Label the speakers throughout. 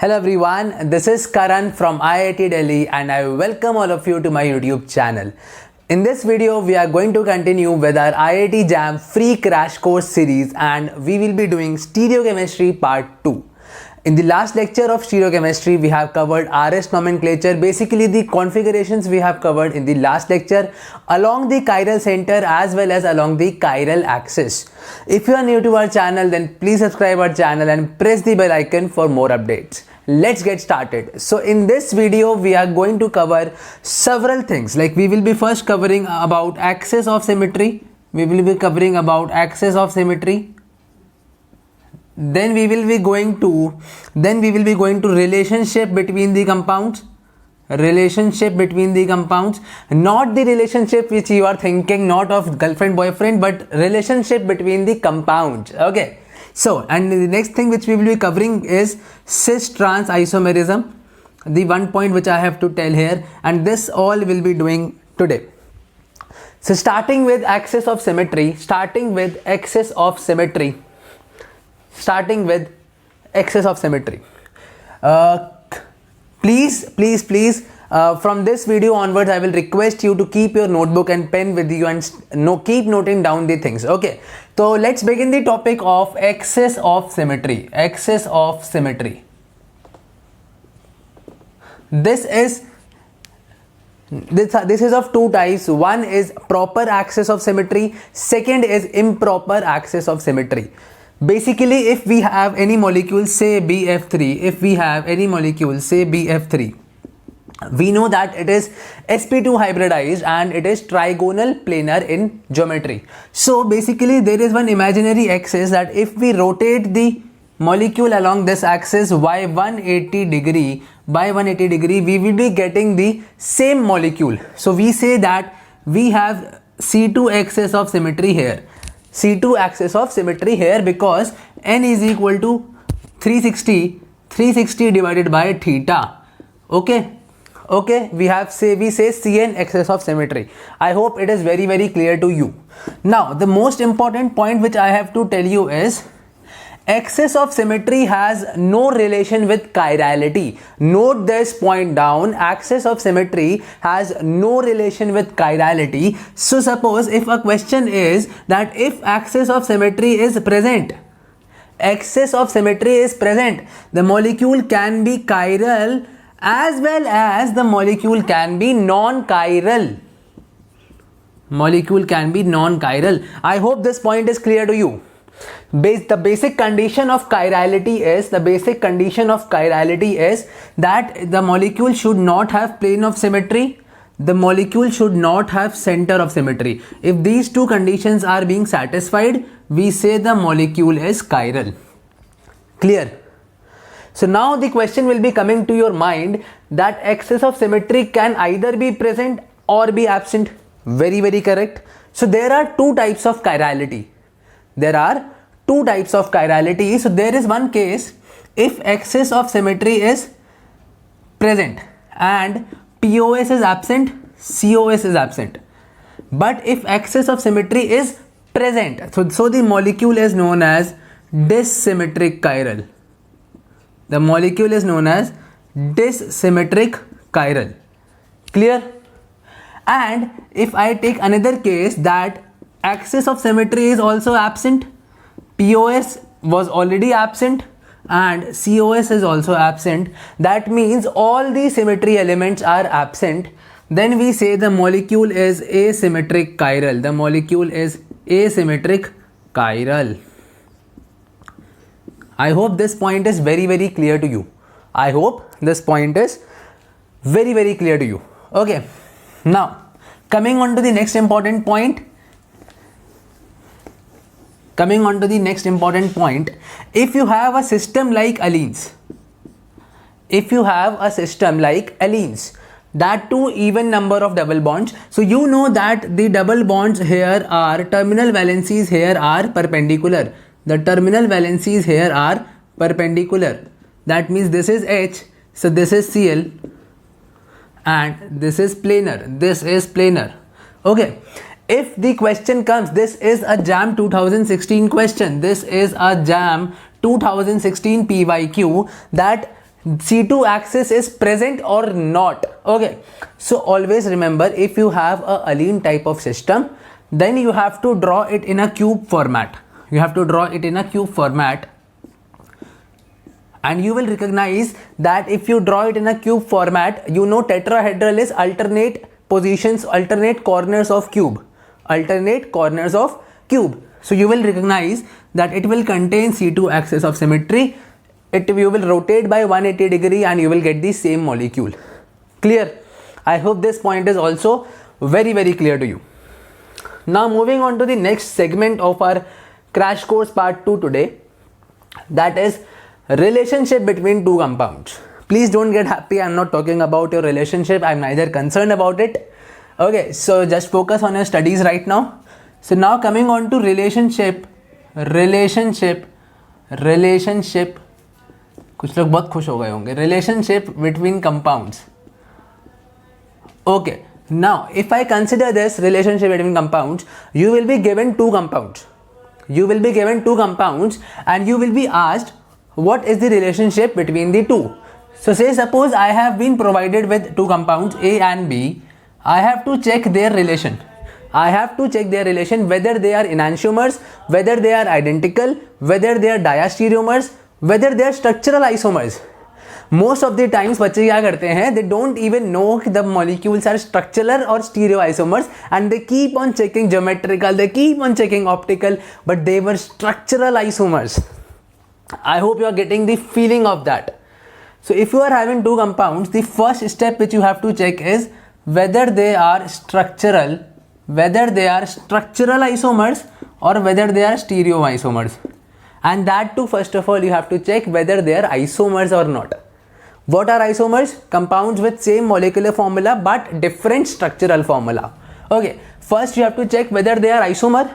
Speaker 1: Hello everyone, this is Karan from IIT Delhi and I welcome all of you to my YouTube channel. In this video, we are going to continue with our IIT JAM free crash course series and we will be doing stereochemistry part 2. In the last lecture of stereochemistry, we have covered RS nomenclature, basically the configurations we have covered in the last lecture along the chiral center as well as along the chiral axis. If you are new to our channel, then please subscribe our channel and press the bell icon for more updates. Let's get started. So in this video, we are going to cover several things. Like we will be first covering about axis of symmetry. Then we will be going to relationship between the compounds. Not the relationship which you are thinking, not of girlfriend boyfriend, but relationship between the compounds. Okay. So, and the next thing which we will be covering is cis-trans isomerism, the one point which I have to tell here, and this all will be doing today. So starting with axis of symmetry. Please, from this video onwards, I will request you to keep your notebook and pen with you and keep noting down the things. Okay, so let's begin the topic of axis of symmetry. This is of two types. One is proper axis of symmetry. Second is improper axis of symmetry. Basically, if we have any molecule, say BF3, we know that it is sp2 hybridized and it is trigonal planar in geometry. So basically, there is one imaginary axis that if we rotate the molecule along this axis by 180 degree, we will be getting the same molecule. So we say that we have C2 axis of symmetry here. Because n is equal to 360 divided by theta. Okay, we say Cn axis of symmetry. I hope it is very clear to you. Now the most important point which I have to tell you is axis of symmetry has no relation with chirality. Note this point down. Axis of symmetry has no relation with chirality. So suppose if a question is that if axis of symmetry is present, the molecule can be chiral as well as the molecule can be non-chiral. I hope this point is clear to you. The basic condition of chirality is that the molecule should not have plane of symmetry. The molecule should not have center of symmetry. If these two conditions are being satisfied, we say the molecule is chiral. Clear? So now the question will be coming to your mind that axis of symmetry can either be present or be absent. Very correct. So there are two types of chirality. So there is one case if axis of symmetry is present and POS is absent, COS is absent. But if axis of symmetry is present, so the molecule is known as dissymmetric chiral. Clear? And if I take another case that axis of symmetry is also absent, POS was already absent and COS is also absent, that means all the symmetry elements are absent, then we say the molecule is asymmetric chiral. I hope this point is very clear to you. Okay, now coming on to the next important point. If you have a system like allenes, that too even number of double bonds, so you know that the double bonds here are terminal valencies here are perpendicular. That means this is H, so this is Cl and this is planar. Okay, if the question comes, this is a JAM 2016 question, this is a JAM 2016 PYQ, that C2 axis is present or not. Okay, so always remember, if you have a Alin type of system, then you have to draw it in a cube format. You have to draw it in a cube format, and you will recognize that if you draw it in a cube format, you know tetrahedral is alternate positions, alternate corners of cube, alternate corners of cube. So you will recognize that it will contain C2 axis of symmetry. You will rotate by 180 degree and you will get the same molecule. Clear? I hope this point is also very clear to you. Now moving on to the next segment of our crash course part 2 today, that is relationship between two compounds. Please don't get happy, I'm not talking about your relationship, I'm neither concerned about it. Okay, so just focus on your studies right now. So now coming on to relationship, कुछ लोग बहुत खुश हो गए होंगे, relationship between compounds. Okay, now if I consider this relationship between compounds, you will be given two compounds. You will be given two compounds and you will be asked what is the relationship between the two. So say suppose I have been provided with two compounds A and B. I have to check their relation. I have to check their relation, whether they are enantiomers, whether they are identical, whether they are diastereomers, whether they are structural isomers. Most of the times बच्चे क्या करते हैं, they don't even know the molecules are structural or stereoisomers and they keep on checking geometrical, they keep on checking optical, but they were structural isomers. I hope you are getting the feeling of that. So if you are having two compounds, the first step which you have to check is whether they are structural isomers or whether they are stereoisomers. And that too, first of all, you have to check whether they are isomers or not. What are isomers? Compounds with same molecular formula but different structural formula. Okay, first you have to check whether they are isomer.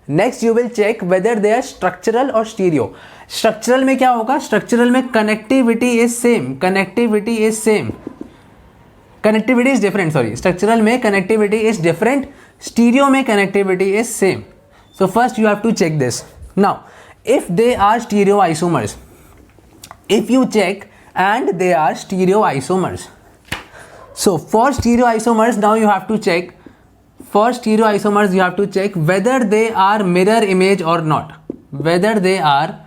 Speaker 1: Next you will check whether they are structural or stereo. Structural में क्या होगा? Structural में connectivity is same. Connectivity is different. Structural में connectivity is different. Stereo में connectivity is same. So first you have to check this. Now, if they are stereoisomers, if you check and they are stereoisomers. So for stereoisomers, now you have to check. For stereoisomers, you have to check whether they are mirror image or not. Whether they are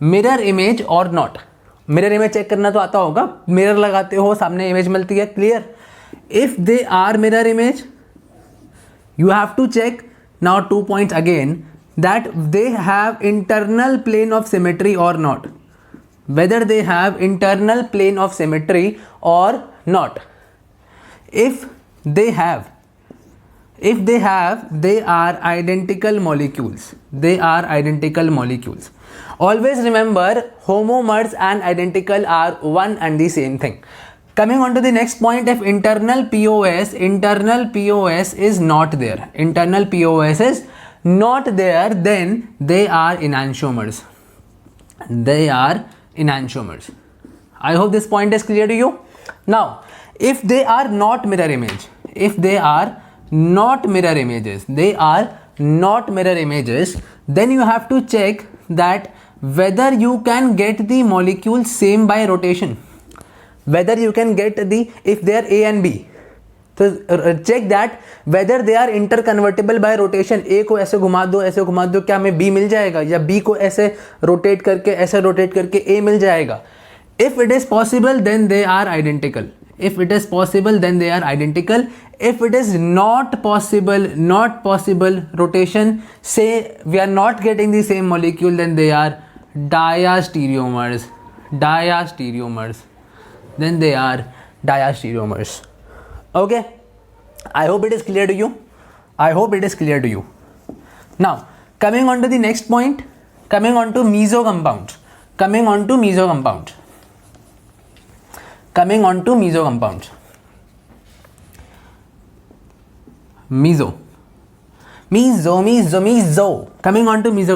Speaker 1: mirror image or not. Mirror image check करना तो आता होगा. Mirror लगाते हो, सामने image मिलती है. Clear? If they are mirror image, you have to check now 2 points again, that they have internal plane of symmetry or not. Whether they have internal plane of symmetry or not. If they have, they are identical molecules. They are identical molecules. Always remember, homomers and identical are one and the same thing. Coming on to the next point, if internal POS is not there. Internal POS is not there, then they are enantiomers. They are enantiomers. I hope this point is clear to you. Now, if they are not mirror image, if they are not mirror images, then you have to check that whether you can get the molecule same by rotation. Whether you can get if they are A and B. So check that whether they are interconvertible by rotation. A को ऐसे घुमा दो क्या हमें B मिल जाएगा, या B को ऐसे रोटेट करके A मिल जाएगा. If it is possible, then they are identical. If it is possible, then they are identical. If it is not possible rotation, say we are not getting the same molecule, then they are diastereomers. Then they are diastereomers. Okay, I hope it is clear to you. Now coming on to the next point, coming on to meso compounds. Meso. Coming on to meso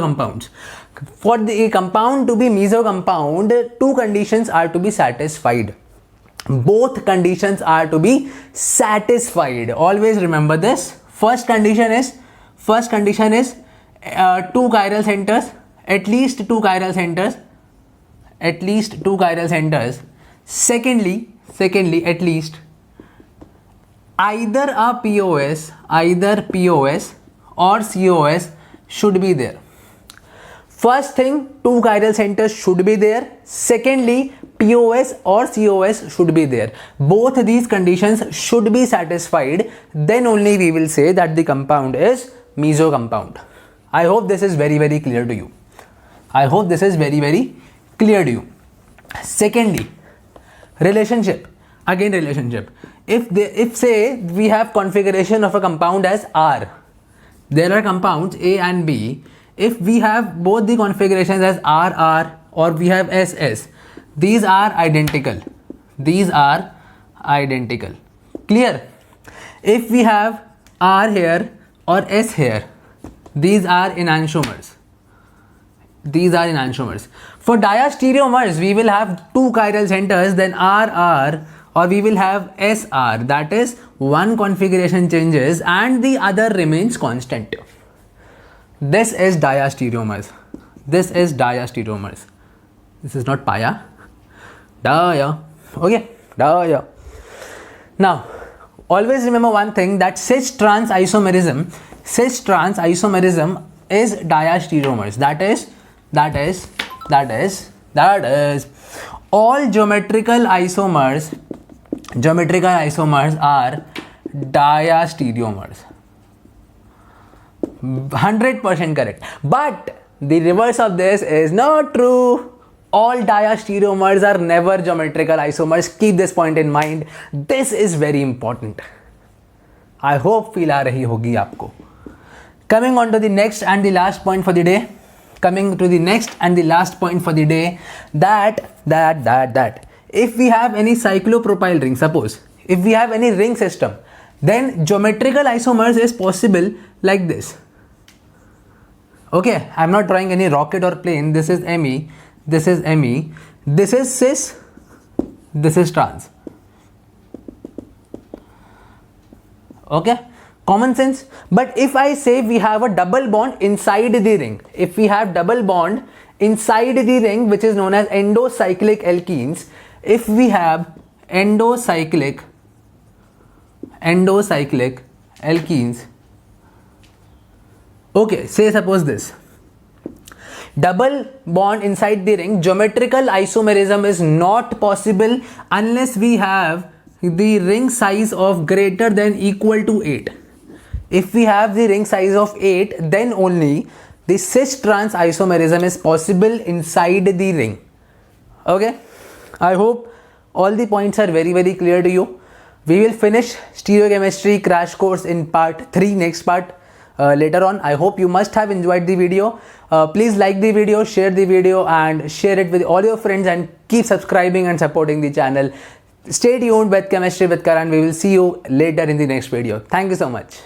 Speaker 1: compounds. For the compound to be meso compound, two conditions are to be satisfied. Both conditions are to be satisfied. Always remember this. First condition is two chiral centers, at least two chiral centers. Secondly, at least, either POS or COS should be there. First thing, two chiral centers should be there. Secondly, POS or COS should be there. Both these conditions should be satisfied. Then only we will say that the compound is meso compound. I hope this is very, very clear to you. Secondly, relationship. Again, relationship. If say we have configuration of a compound as R, there are compounds A and B. If we have both the configurations as RR or we have SS, these are identical. Clear? If we have R here or S here, these are enantiomers. For diastereomers, we will have two chiral centers, then RR, or we will have SR. That is, one configuration changes and the other remains constant. This is diastereomers. This is not pia. Okay. Now, always remember one thing, that cis-trans isomerism is diastereomers. That is all geometrical isomers are diastereomers. 100% correct. But the reverse of this is not true. All diastereomers are never geometrical isomers. Keep this point in mind. This is very important. I hope feel aa rahi hogi aapko. Coming on to the next and the last point for the day. That if we have any cyclopropyl ring, suppose if we have any ring system, then geometrical isomers is possible like this. Okay, I'm not drawing any rocket or plane. This is Me, this is cis, this is trans. Okay, common sense. But if I say we have a double bond inside the ring, which is known as endocyclic alkenes, if we have endocyclic alkenes, okay, say suppose this double bond inside the ring, geometrical isomerism is not possible unless we have the ring size of greater than equal to 8. If we have the ring size of 8, then only the cis-trans isomerism is possible inside the ring. Okay, I hope all the points are very, very clear to you. We will finish stereochemistry crash course in part 3, next part later on. I hope you must have enjoyed the video. Please like the video, share the video and share it with all your friends, and keep subscribing and supporting the channel. Stay tuned with Chemistry with Karan. We will see you later in the next video. Thank you so much.